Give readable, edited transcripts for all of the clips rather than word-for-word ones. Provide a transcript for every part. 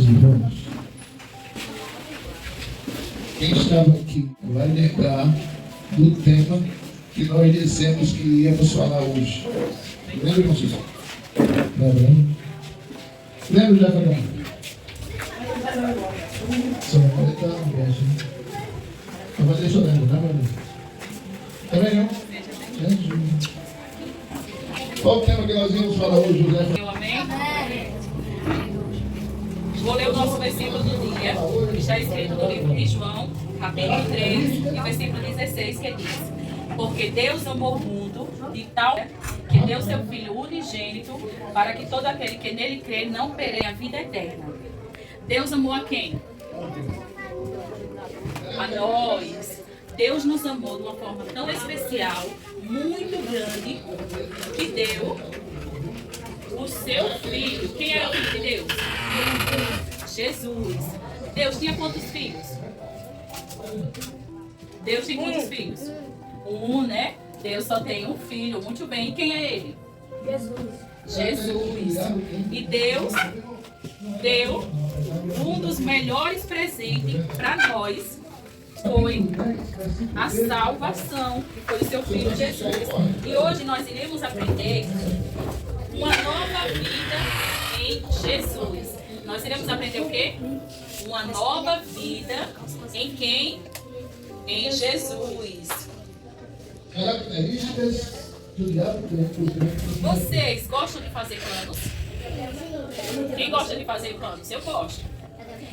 irmãos. Quem estava aqui vai lembrar do tema que nós dissemos que íamos falar hoje. Lembra, irmão Cícero? Lembra, né? Lembra, Jacobão? Só vai estar no verso, né? Mas deixa eu lembrar, né, meu? Também não? Jesus. Qual o tema que nós íamos falar hoje, José? Amém? Vou ler o nosso versículo do dia, que está escrito no livro de João, capítulo 3, e versículo 16, que diz: Porque Deus amou o mundo de tal que deu seu Filho unigênito, para que todo aquele que nele crê não pereça a vida eterna. Deus amou a quem? A nós. Deus nos amou de uma forma tão especial, muito grande, que deu o seu Filho. Quem era o Filho de Deus? Jesus. Deus tinha quantos filhos? Deus tinha quantos filhos? Um, né? Deus só tem um filho. Muito bem. E quem é ele? Jesus. E Deus deu um dos melhores presentes para nós. Foi a salvação, que foi o seu Filho Jesus. E hoje nós iremos aprender uma nova vida em Jesus. Nós iremos aprender o quê? Uma nova vida em quem? Em Jesus. Características do diabo. Vocês gostam de fazer planos? Quem gosta de fazer planos? Eu gosto.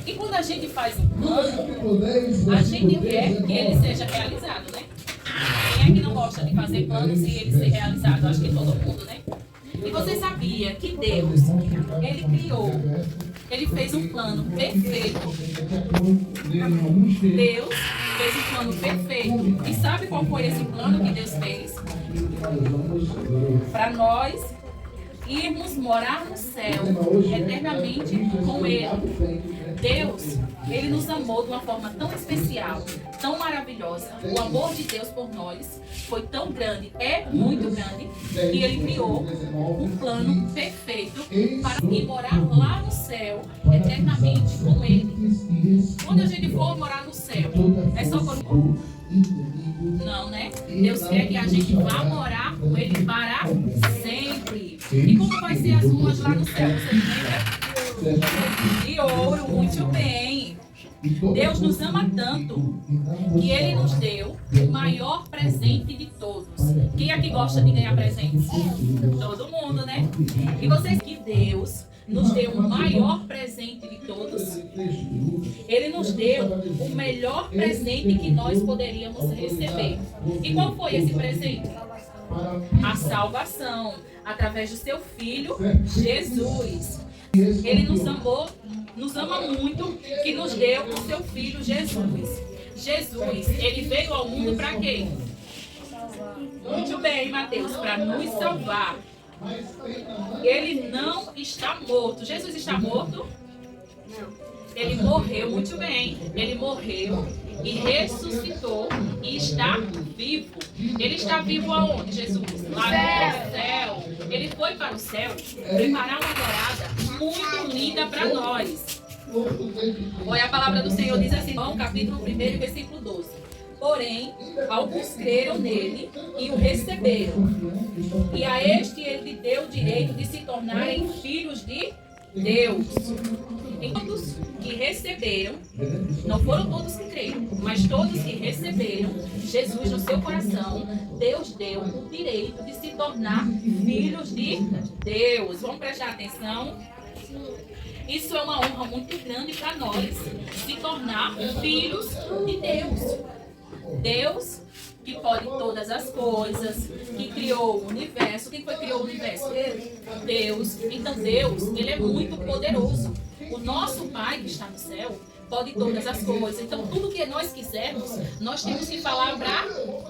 E quando a gente faz um plano, a gente quer que ele seja realizado, né? Quem é que não gosta de fazer planos e ele ser realizado? Acho que todo mundo, né? E você sabia que Deus, ele criou, ele fez um plano perfeito. Deus fez um plano perfeito. E sabe qual foi esse plano que Deus fez? Para nós irmos morar no céu eternamente com Ele. Deus, Ele nos amou de uma forma tão especial, tão maravilhosa. O amor de Deus por nós foi tão grande, é muito grande, que Ele criou um plano perfeito para ir morar lá no céu eternamente com Ele. Quando a gente for morar no céu, é só quando... Não, né? Deus quer que a gente vá morar com Ele para sempre. E como vai ser as ruas lá no céu? Você lembra? De ouro, muito bem. Deus nos ama tanto que Ele nos deu o maior presente de todos. Quem aqui gosta de ganhar presentes? Todo mundo, né? E vocês que Deus nos deu o maior presente de todos. Ele nos deu o melhor presente que nós poderíamos receber. E qual foi esse presente? A salvação, através do seu Filho, Jesus. Ele nos ama muito, que nos deu o seu Filho, Jesus. Jesus, ele veio ao mundo para quê? Muito bem, Mateus, para nos salvar. Ele não está morto. Jesus está morto? Não. Ele morreu, muito bem. Ele morreu e ressuscitou e está vivo. Ele está vivo aonde, Jesus? Lá no céu. Ele foi para o céu preparar uma morada muito linda para nós. Olha, a palavra do Senhor diz assim, João, capítulo 1, versículo 12. Porém, alguns creram nele e o receberam. E a este ele deu o direito de se tornarem filhos de Deus. E todos que receberam, não foram todos que creram, mas todos que receberam Jesus no seu coração, Deus deu o direito de se tornar filhos de Deus. Vamos prestar atenção? Isso é uma honra muito grande para nós, se tornar filhos de Deus. Deus, que pode todas as coisas, que criou o universo. Quem foi que criou o universo? Deus. Então Deus, ele é muito poderoso. O nosso Pai que está no céu pode todas as coisas. Então tudo que nós quisermos, nós temos que falar para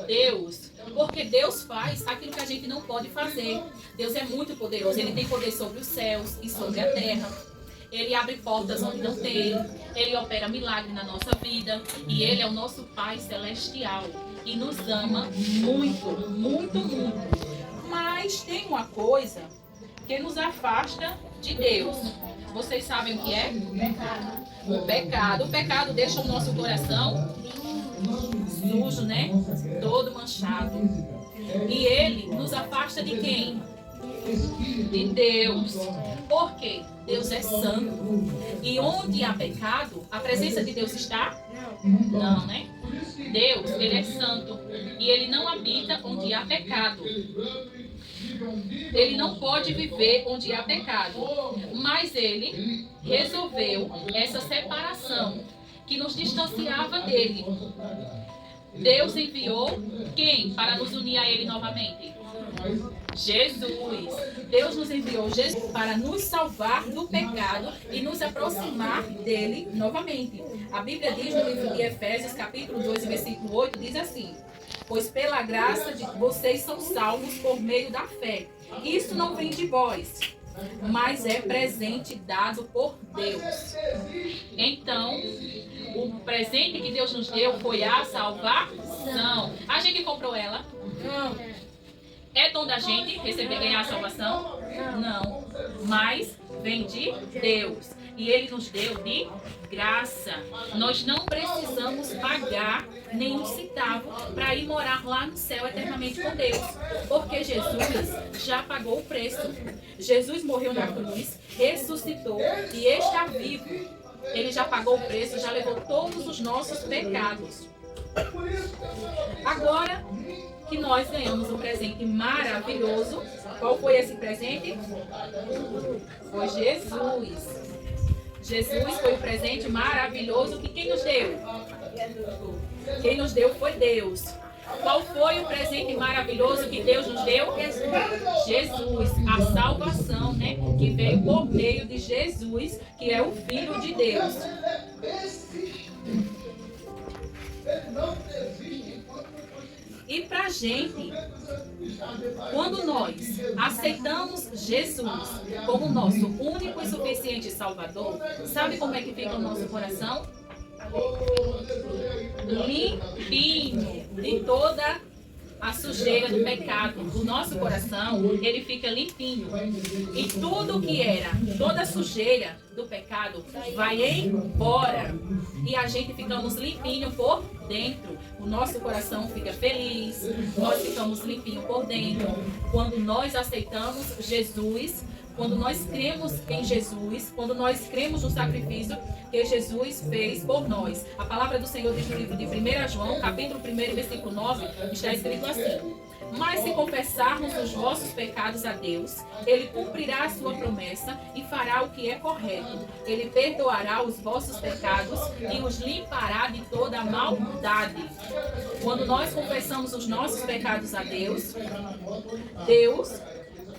Deus. Porque Deus faz aquilo que a gente não pode fazer. Deus é muito poderoso. Ele tem poder sobre os céus e sobre a terra. Ele abre portas onde não tem. Ele opera milagre na nossa vida. E Ele é o nosso Pai celestial. E nos ama muito, muito, muito. Mas tem uma coisa que nos afasta de Deus. Vocês sabem o que é? O pecado. O pecado deixa o nosso coração sujo, né? Todo manchado. E ele nos afasta de quem? De Deus. Por quê? Deus é santo. E onde há pecado, a presença de Deus está? Não, né? Deus, ele é santo. E ele não habita onde há pecado. Ele não pode viver onde há pecado. Mas ele resolveu essa separação que nos distanciava dele. Deus enviou quem para nos unir a ele novamente? Jesus. Deus nos enviou Jesus para nos salvar do pecado e nos aproximar dele novamente. A Bíblia diz no livro de Efésios, capítulo 2, versículo 8, diz assim: pois pela graça de vocês são salvos por meio da fé. Isso não vem de vós, mas é presente dado por Deus. Então, o presente que Deus nos deu foi a salvação. A gente comprou ela? Não. É dom da gente receber, ganhar a salvação? Não. Mas vem de Deus. E Ele nos deu de graça. Nós não precisamos pagar nenhum centavo para ir morar lá no céu eternamente com Deus. Porque Jesus já pagou o preço. Jesus morreu na cruz, ressuscitou e está vivo. Ele já pagou o preço, já levou todos os nossos pecados. Agora que nós ganhamos um presente maravilhoso. Qual foi esse presente? Foi Jesus. Jesus foi o presente maravilhoso que quem nos deu? Quem nos deu foi Deus. Qual foi o presente maravilhoso que Deus nos deu? Jesus. A salvação, né? Que veio por meio de Jesus, que é o Filho de Deus. E pra gente, quando nós aceitamos Jesus como nosso único e suficiente Salvador, sabe como é que fica o nosso coração? Limpinho de toda a sujeira do pecado. O nosso coração, ele fica limpinho. E tudo que era, toda a sujeira do pecado vai embora. E a gente ficamos limpinho por dentro. O nosso coração fica feliz. Nós ficamos limpinho por dentro. Quando nós aceitamos Jesus, quando nós cremos em Jesus, quando nós cremos no sacrifício que Jesus fez por nós. A palavra do Senhor diz no livro de 1 João, capítulo 1, versículo 9, está escrito assim: mas se confessarmos os vossos pecados a Deus, Ele cumprirá a sua promessa e fará o que é correto. Ele perdoará os vossos pecados e os limpará de toda a maldade. Quando nós confessamos os nossos pecados a Deus, Deus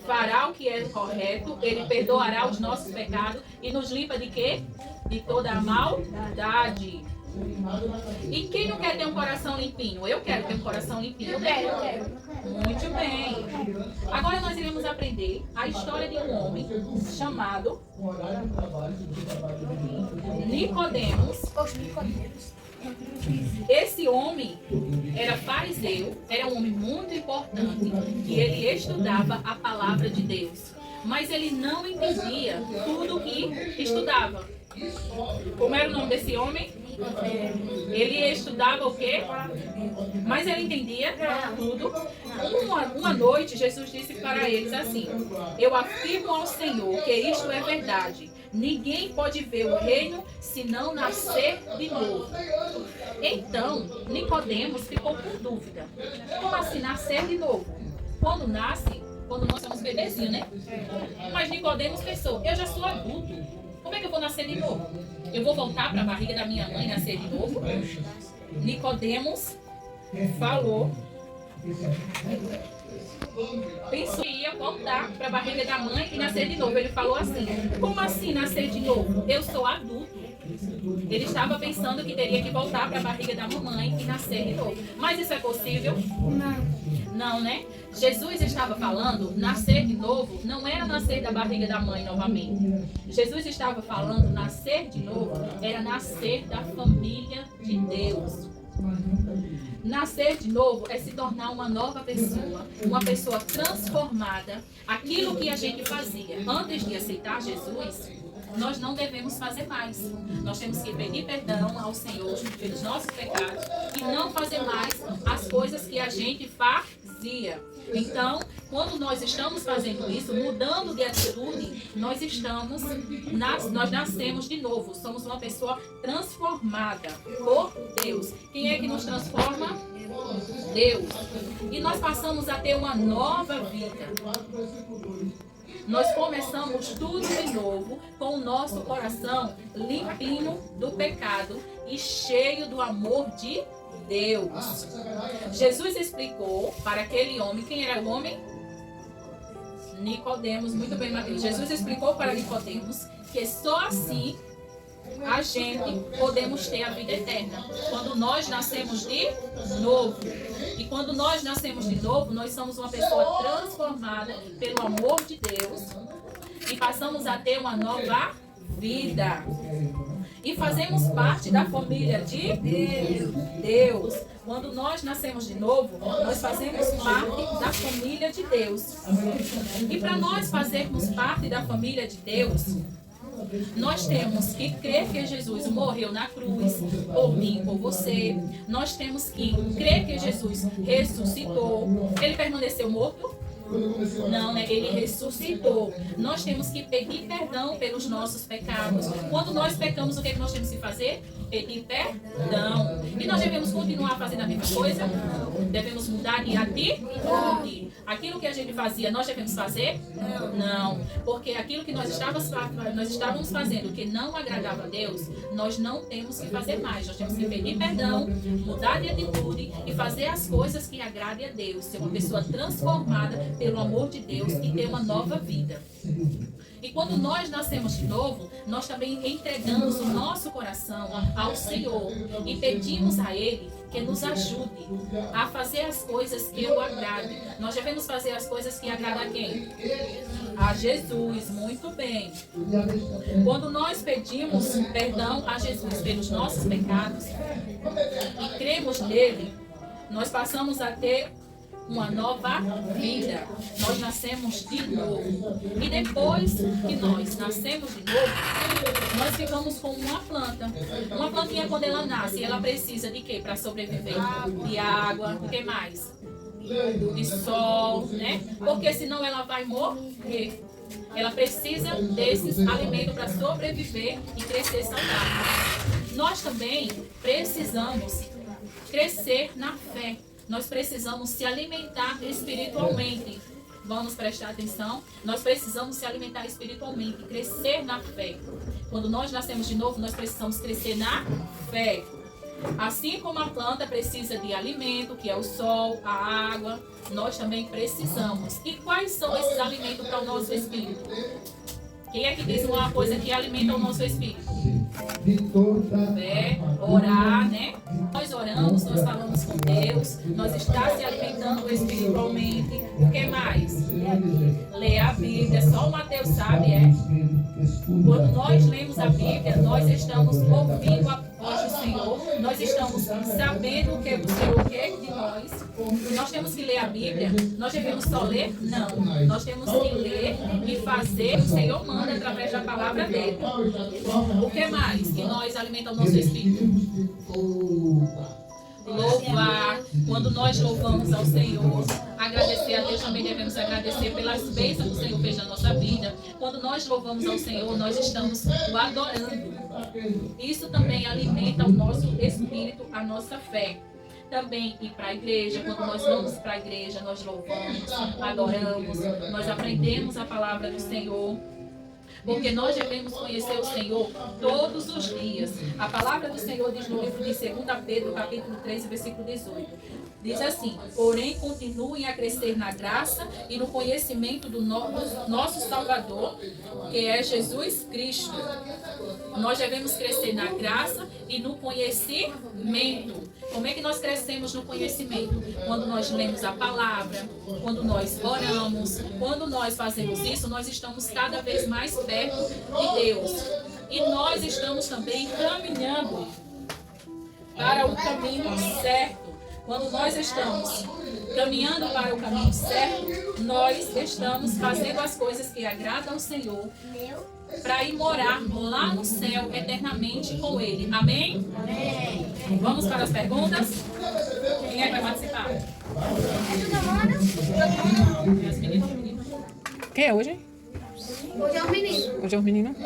fará o que é correto, Ele perdoará os nossos pecados e nos limpa de quê? De toda a maldade. E quem não quer ter um coração limpinho? Eu quero ter um coração limpinho, né? Eu quero. Muito bem. Agora nós iremos aprender a história de um homem chamado Nicodemos. Esse homem era fariseu, era um homem muito importante e ele estudava a palavra de Deus. Mas ele não entendia tudo o que estudava. Como era o nome desse homem? Ele estudava o quê? Mas ele entendia tudo. Uma noite, Jesus disse para eles assim: eu afirmo ao Senhor que isto é verdade. Ninguém pode ver o reino se não nascer de novo. Então, Nicodemos ficou com dúvida. Como assim nascer de novo? Quando nasce, quando nós somos bebezinhos, né? Mas Nicodemos pensou: eu já sou adulto. Como é que eu vou nascer de novo? Eu vou voltar para a barriga da minha mãe e nascer de novo? Nicodemos falou, pensou que ia voltar para a barriga da mãe e nascer de novo. Ele falou assim: como assim nascer de novo? Eu sou adulto. Ele estava pensando que teria que voltar para a barriga da mamãe e nascer de novo. Mas isso é possível? Não, né? Jesus estava falando, nascer de novo não era nascer da barriga da mãe novamente. Jesus estava falando, nascer de novo era nascer da família de Deus. Nascer de novo é se tornar uma nova pessoa, uma pessoa transformada. Aquilo que a gente fazia antes de aceitar Jesus, nós não devemos fazer mais. Nós temos que pedir perdão ao Senhor pelos nossos pecados e não fazer mais as coisas que a gente fazia. Então, quando nós estamos fazendo isso, mudando de atitude, nós nascemos de novo. Somos uma pessoa transformada por Deus. Quem é que nos transforma? Deus. E nós passamos a ter uma nova vida. Nós começamos tudo de novo com o nosso coração limpinho do pecado e cheio do amor de Deus. Jesus explicou para aquele homem, quem era o homem? Nicodemos, muito bem, Mateus. Jesus explicou para Nicodemos que só assim a gente podemos ter a vida eterna. Quando nós nascemos de novo. E quando nós nascemos de novo, nós somos uma pessoa transformada pelo amor de Deus e passamos a ter uma nova vida. E fazemos parte da família de Deus. Quando nós nascemos de novo, nós fazemos parte da família de Deus. E para nós fazermos parte da família de Deus, nós temos que crer que Jesus morreu na cruz por mim, por você. Nós temos que crer que Jesus ressuscitou. Ele permaneceu morto? Não, né? Ele ressuscitou. Nós temos que pedir perdão pelos nossos pecados. Quando nós pecamos, o que nós temos que fazer? Pedir perdão. E nós devemos continuar fazendo a mesma coisa? Devemos mudar de atitude. Aquilo que a gente fazia, nós devemos fazer? Não. Porque aquilo que nós estávamos fazendo que não agradava a Deus, nós não temos que fazer mais. Nós temos que pedir perdão, mudar de atitude e fazer as coisas que agradem a Deus. Ser uma pessoa transformada pelo amor de Deus e ter uma nova vida. E quando nós nascemos de novo, nós também entregamos o nosso coração ao Senhor e pedimos a Ele que nos ajude a fazer as coisas que o agradem. Nós devemos fazer as coisas que agradam a quem? A Jesus, muito bem. Quando nós pedimos perdão a Jesus pelos nossos pecados e cremos nele, nós passamos a ter uma nova vida. Nós nascemos de novo. E depois que nós nascemos de novo, nós ficamos como uma planta. Uma plantinha, quando ela nasce, ela precisa de quê para sobreviver? De água, o que mais? De sol, né? Porque senão ela vai morrer. Ela precisa desses alimentos para sobreviver e crescer saudável. Nós também precisamos crescer na fé. Nós precisamos se alimentar espiritualmente. Vamos prestar atenção? Nós precisamos se alimentar espiritualmente, crescer na fé. Quando nós nascemos de novo, nós precisamos crescer na fé. Assim como a planta precisa de alimento, que é o sol, a água, nós também precisamos. E quais são esses alimentos para o nosso espírito? Quem é que diz uma coisa que alimenta o nosso espírito? Fé, orar, né? Nós oramos, nós falamos com Deus, nós estamos se alimentando espiritualmente. O que mais? Ler a Bíblia, só o Mateus sabe, é? Quando nós lemos a Bíblia, nós estamos ouvindo a voz do Senhor, nós estamos sabendo o que o Senhor quer de nós. Nós temos que ler a Bíblia, nós devemos só ler? Não. Nós temos que ler e fazer o que o Senhor manda através da palavra dele. O que mais que nós alimentamos o nosso espírito? Louvar. Quando nós louvamos ao Senhor, agradecer a Deus, também devemos agradecer pelas bênçãos que o Senhor fez na nossa vida. Quando nós louvamos ao Senhor, nós estamos o adorando. Isso também alimenta o nosso espírito, a nossa fé. Também ir para a igreja. Quando nós vamos para a igreja, nós louvamos, adoramos, nós aprendemos a palavra do Senhor. Porque nós devemos conhecer o Senhor todos os dias. A palavra do Senhor diz no livro de 2 Pedro, capítulo 3, versículo 18. Diz assim: porém, continuem a crescer na graça e no conhecimento do nosso Salvador, que é Jesus Cristo. Nós devemos crescer na graça e no conhecimento. Como é que nós crescemos no conhecimento? Quando nós lemos a palavra, quando nós oramos, quando nós fazemos isso, nós estamos cada vez mais perto de Deus. E nós estamos também caminhando para o caminho certo. Quando nós estamos caminhando para o caminho certo, nós estamos fazendo as coisas que agradam ao Senhor para ir morar lá no céu eternamente com Ele. Amém? Amém. Vamos para as perguntas? Quem é que vai participar? As meninas, meninas. Quem é hoje? Hoje é um menino. Hoje é um menino?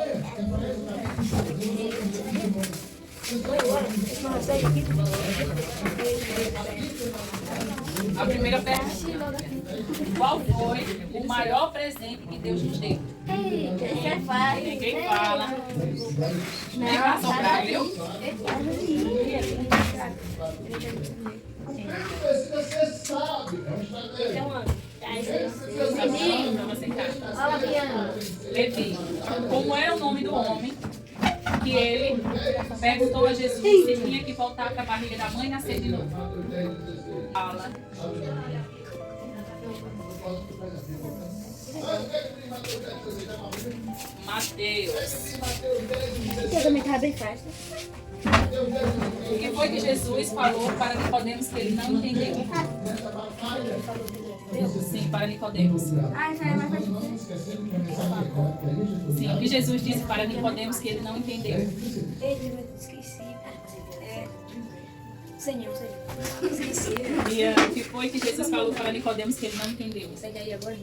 A primeira pergunta: qual foi o maior presente que Deus nos deu? Isso é fácil. Ninguém fala. Nem vai assombrar, viu? Você sabe. Fala, piano. Levi. Como era o nome do homem que ele perguntou a Jesus se tinha que voltar para a barriga da mãe e nascer de novo? Fala. Mateus. Eu também estava bem fácil. O que foi que Jesus falou para Nicodemos que ele não entendeu? Sim, para Nicodemos. Ah, isso aí é mais fácil. Sim, o que Jesus disse para Nicodemos que ele não entendeu? Eu esqueci. Senhor. Esqueci. E o que foi que Jesus falou para Nicodemos que ele não entendeu? Pega aí agora.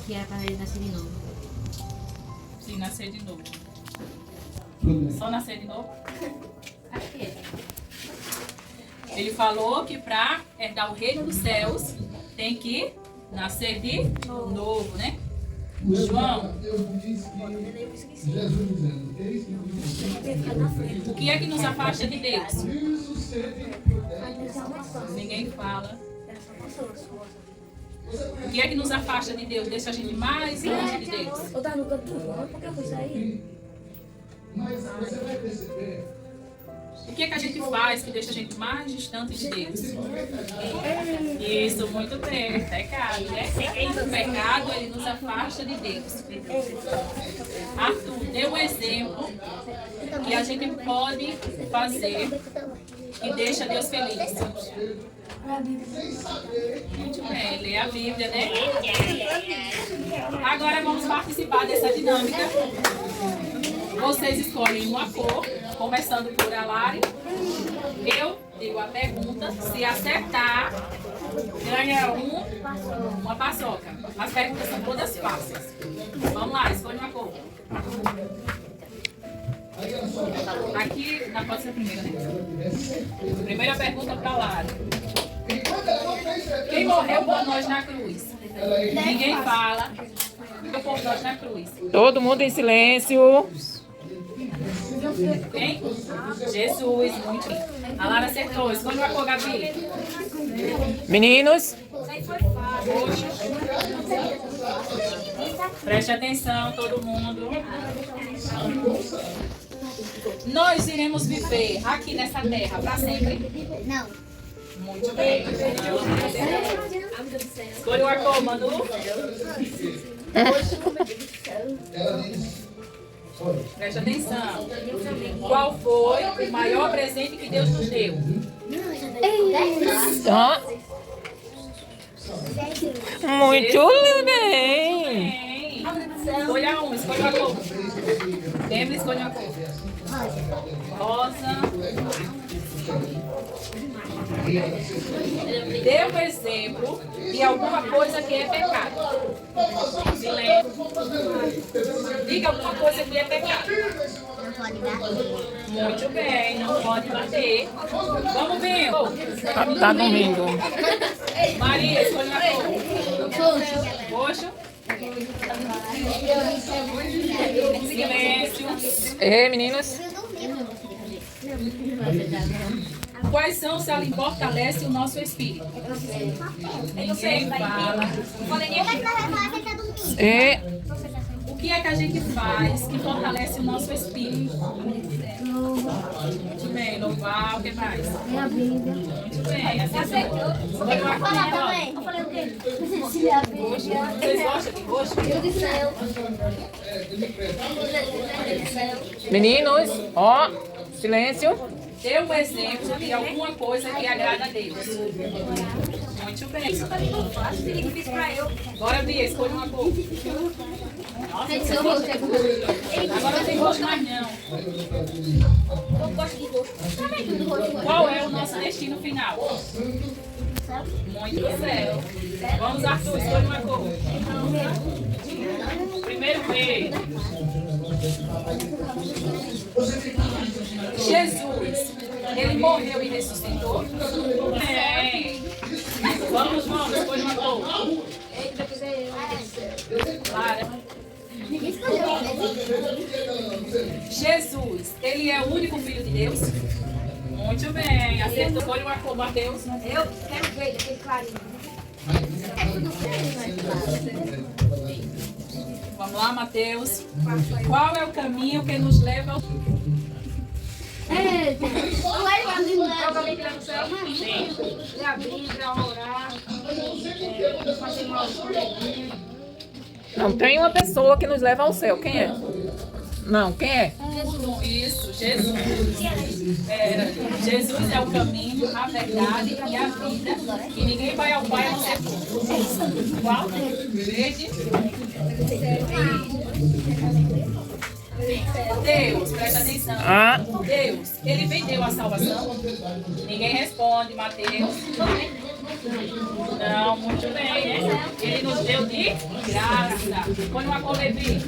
Que era para ele nascer de novo. Sim, nascer de novo. Só nascer de novo? Acho que é. Ele falou que para herdar o reino dos céus tem que nascer de novo, né? João, o que é que nos afasta de Deus? Ninguém fala. O que é que nos afasta de Deus? Deixa a gente mais longe de Deus. Eu tava no canto do fundo, por que eu fui sair? Mas você vai perceber. O que é que a gente faz que deixa a gente mais distante de Deus? Isso, muito bem. Pecado, né? O pecado, ele nos afasta de Deus. Arthur, dê um exemplo que a gente pode fazer que deixa Deus feliz. Muito bem, lê a Bíblia, né? Agora vamos participar dessa dinâmica. Vocês escolhem uma cor, começando por Alari. Eu digo a pergunta. Se acertar, ganha uma paçoca. As perguntas são todas fáceis. Vamos lá, escolhe uma cor. Aqui, pode ser a primeira, né? Primeira pergunta para Alari. Quem morreu por nós na cruz? Ninguém fala. Quem por nós na cruz? Todo mundo em silêncio. Quem? Jesus, muito bem. A Lara acertou. Escolhe uma cor, Gabi. Meninos, Roxo. Preste atenção, todo mundo. Nós iremos viver aqui nessa terra para sempre. Não. Muito bem. Escolhe uma cor, Manu. Ela diz. Preste atenção. Qual foi o maior presente que Deus nos deu? ó, muito bem. Bem. Escolha uma, escolha uma cor. Lembra, escolha uma cor. Rosa. Dê um exemplo de alguma coisa que é pecado. Silêncio. Diga alguma coisa que é pecado. Não pode dar. Muito bem, não pode bater. Vamos ver. Tá dormindo. Maria, escolhe uma cor. Roxo. Silêncio. Ei, meninos. Quais são se ela fortalece o nosso espírito? Ninguém fala. E O que é que a gente faz que fortalece o nosso espírito? Muito bem, louvar, o que mais? É a Bíblia. Muito bem, acertou. Foi uma Falar coisa. também. Eu falei o quê? Você a Bíblia. Vocês gostam de roxo? Eu do céu. Meninos, ó, silêncio. Dê um exemplo de alguma coisa que agrada a Deus. Muito bem. Isso tá tão fácil, seria difícil pra eu. Bora, Bia, escolha uma cor. Tem que ser o rosto. Agora não tem roxo mais não. Eu gosto de rosto. Também tudo rosto. Qual é o nosso destino final? Muito céu. Vamos, Arthur, escolha uma cor. Primeiro B. Jesus, ele morreu e ressuscitou? É. Vamos, escolha uma cor. Clara. Ninguém escolheu. Jesus, ele é o único filho de Deus? Muito bem. Acertou. Escolha uma cor, Mateus. Eu quero ver aquele clarinho. É tudo feio, Vamos lá, Mateus. Qual é o caminho que nos leva ao... é, não é o caminho que leva ao céu? Sim. É a Bíblia, orar, fazer mal. Não tem uma pessoa que nos leva ao céu. Quem é? Não, quem é? Isso, Jesus. Jesus é o caminho, a verdade e a vida. E ninguém vai ao Pai a não ser por. Qual? Verde. Deus, presta atenção. Ah. Deus, ele vendeu a salvação? Ninguém responde, Mateus. Não, muito bem, né? Ele nos deu de graça. Põe uma cor, Levi.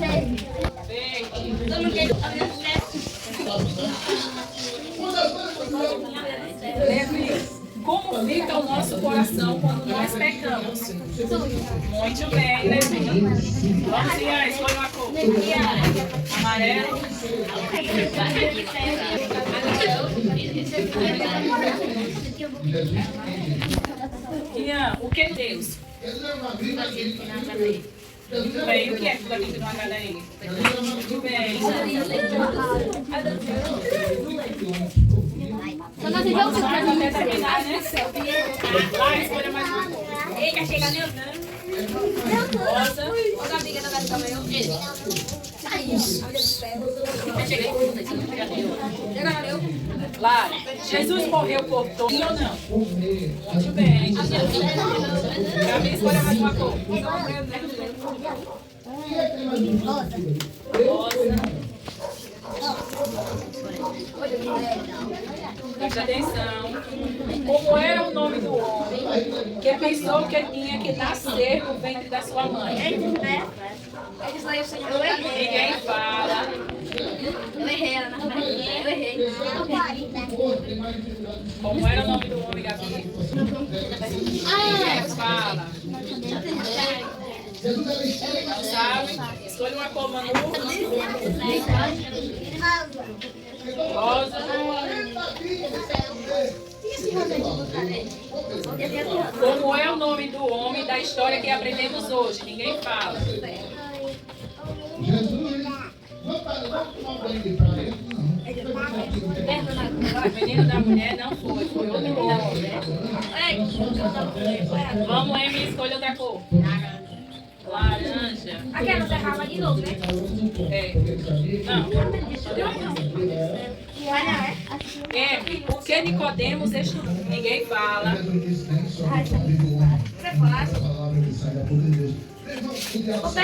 Levi, como fica o nosso coração quando nós pecamos? Muito bem, Levi. Vamos, Ian, escolha uma cor. Amarelo. Ian, o que é Deus? Muito bem, o que é tudo aqui que não agrada a ele? Muito bem. Só nós vivemos o Vai até terminar, né? Vai, escolha mais uma cor. Eita, chega meu Rosa. Outra amiga da Gabi também. Lara, Jesus morreu por todos ou não? Muito bem. Gabi, escolha mais uma cor. Rosa. Preste atenção. Como era o nome do homem que pensou que tinha que nascer no ventre da sua mãe? Ninguém fala. Eu errei ela na frente. Eu errei. Como era o nome do homem, Gabi? Ninguém fala. Não sabe? Escolha uma cor, Manu. Rosa. Como é o nome do homem da história que aprendemos hoje? Ninguém fala. O menino da mulher não foi, foi outro homem. Vamos, Emi, escolha outra cor. Laranja. Aquela você acaba de novo, né? É. Não. Emi, o que Nicodemos estudou? Ninguém fala.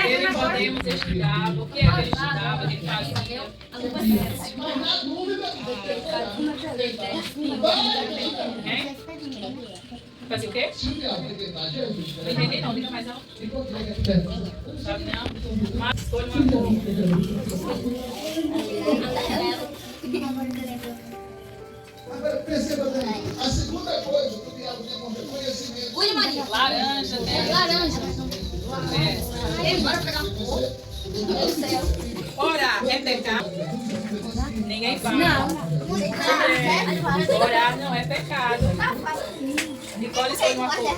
Ele Nicodemos estudava. O que ele estudava? Ele fazia. Hein? Fazia o quê? Não entendi não, diga mais alto. Sabe não? Mas escolha uma cor. Agora perceba também, a segunda coisa que o diabo demonstra conhecimento. Oi, Maria. Laranja, né? Laranja. É. Bora pegar um pouco. Meu céu. Orar é pecado? Ninguém fala. Não. Orar não é pecado. Nicole escolhe uma cor.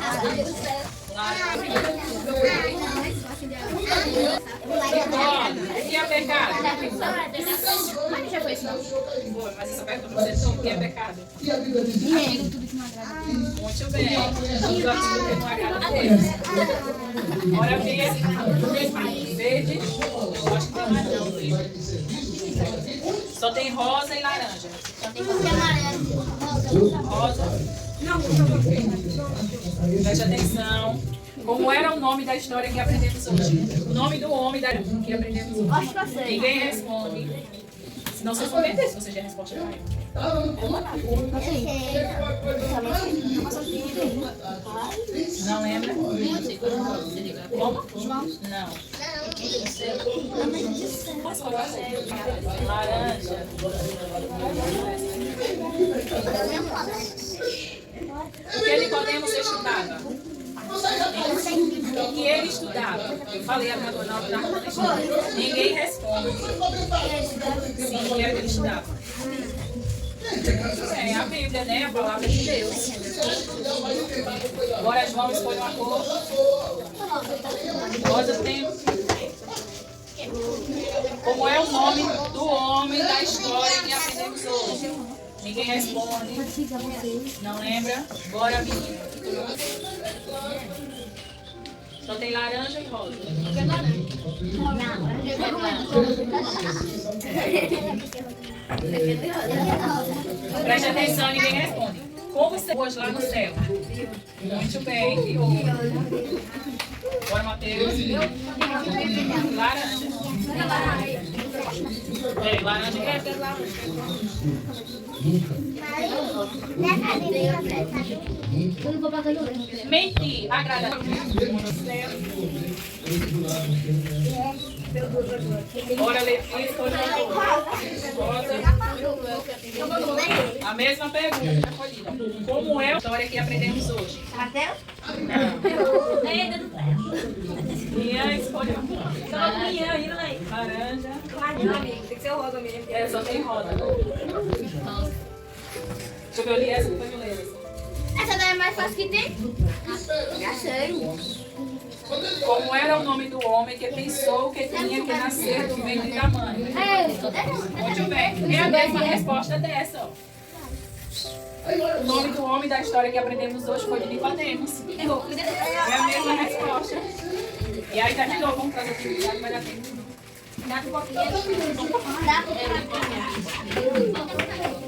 O que é pecado? Mas já foi isso, não? Foi, mas essa pergunta pra você, o que é pecado? E a Bíblia diz Aquilo tudo que não agrada a Deus. Muito bem. Tudo aquilo que não agrada a Deus. Ora, verde. Verde. Eu acho que tem mais não, verde. Só tem rosa e laranja. Rosa. Preste atenção. Como era o nome da história que aprendemos hoje? O nome do homem que aprendemos hoje. Acho que eu sei. Ninguém responde. Se não se responder, se você já responde, vai. Não lembra? Como? Não. Posso falar? Laranja. O que Nicodemos estudava? O que ele estudava? Eu falei a minha não, ninguém responde. Sim, o que era que ele estudava? É a Bíblia, né? A palavra de Deus. Agora João escolhe uma cor. Rosa tem. Como é o nome do homem da história que aprendemos hoje? Ninguém responde. Não lembra? Bora, menina. Só tem laranja e rosa. Preste atenção, ninguém responde. Como você hoje lá no céu? Muito bem, e outro. Bora, Matheus. Laranja. É, laranja que é laranja. Mentir, agrada. Bora, Letícia, escolhe uma cor. A mesma pergunta. Como é a história que aprendemos hoje? Matheus? Minha escolha. Laranja. Tem que ser o rosa mesmo. É, só tem roda. Deixa eu ver, eu li essa, depois eu leio essa. Essa daí é mais fácil que tem? Já sei. Como era o nome do homem que pensou que tinha que nascer do ventre da mãe? Muito bem. É a mesma resposta dessa, ó. O nome do homem da história que aprendemos hoje foi de Nicodemos. É a mesma resposta. E aí terminou, vamos fazer atividade, vai dar tempo. Dá um pouquinho. Dá um pouquinho.